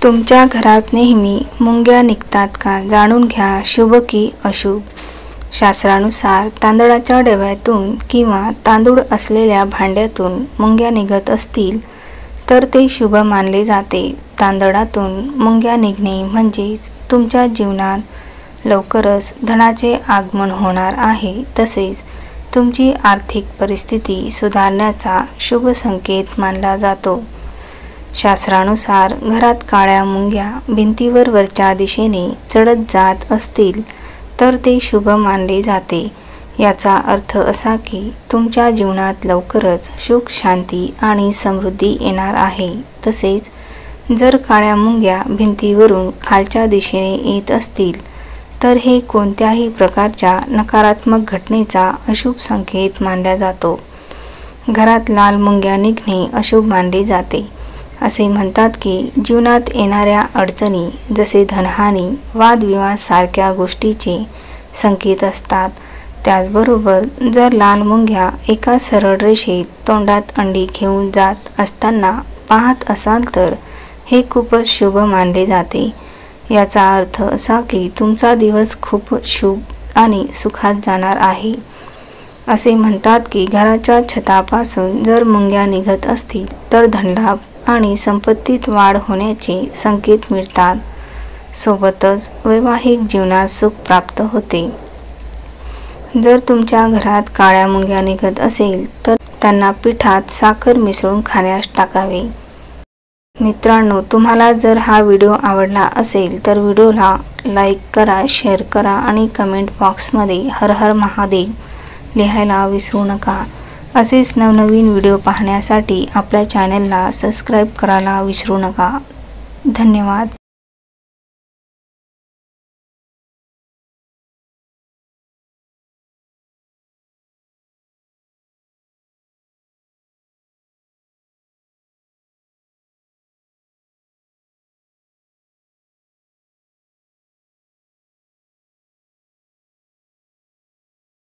तुमच्या घरात नेहमी मुंग्या निघतात का? जाणून घ्या शुभ की अशुभ। शास्त्रानुसार तांदळाच्या डब्यातून किंवा तांदूळ असलेल्या भांड्यातून मुंग्या निघत असतील तर ते शुभ मानले जाते। तांदळातून मुंग्या निघणे म्हणजेच तुमच्या जीवनात लवकरच धनाचे आगमन होणार आहे, तसेच तुमची आर्थिक परिस्थिती सुधारण्याचा शुभ संकेत मानला जातो। शास्त्रानुसार घरात काळ्या मुंग्या भिंतीवर वरच्या दिशेने चढत जात असतील तर ते शुभ मानले जाते। याचा अर्थ असा की तुमच्या जीवनात लवकरच सुख, शांती आणि समृद्धी येणार आहे। तसेच जर काळ्या मुंग्या भिंतीवरून खालच्या दिशेने येत असतील तर हे कोणत्याही प्रकारच्या नकारात्मक घटनेचा अशुभ संकेत मानला जातो। घरात लाल मुंग्या निघणे अशुभ मानले जाते। असे म्हणतात की जीवनात येणाऱ्या अडचणी जसे धनहानी, वादविवाद सारख्या गोष्टीचे संकेत असतात। त्याचबरोबर जर लाल मुंग्या एका सरळ रेषेत तोंडात अंडी घेऊन जात असताना पाहत असाल तर हे खूपच शुभ मानले जाते। याचा अर्थ असा की तुमचा दिवस खूप शुभ आणि सुखात जाणार आहे। असे म्हणतात की घराच्या छतापासून जर मुंग्या निघत असतील तर धनलाभ आणि संपत्तीत वाढ होण्याचे संकेत मिळतात। सोबतच वैवाहिक जीवनात सुख प्राप्त होते। जर तुमच्या घरात काळ्या मुंग्या निघत असेल तर त्यांना पिठात साखर मिसळून खाण्यास टाकावे। मित्रांनो, तुम्हाला जर हा व्हिडिओ आवडला असेल तर व्हिडिओला लाईक करा, शेअर करा आणि कमेंट बॉक्समध्ये हर हर महादेव लिहायला विसरू नका। असेच नवनवीन व्हिडिओ पाहण्यासाठी आपल्या चॅनलला सबस्क्राईब करायला विसरू नका। धन्यवाद।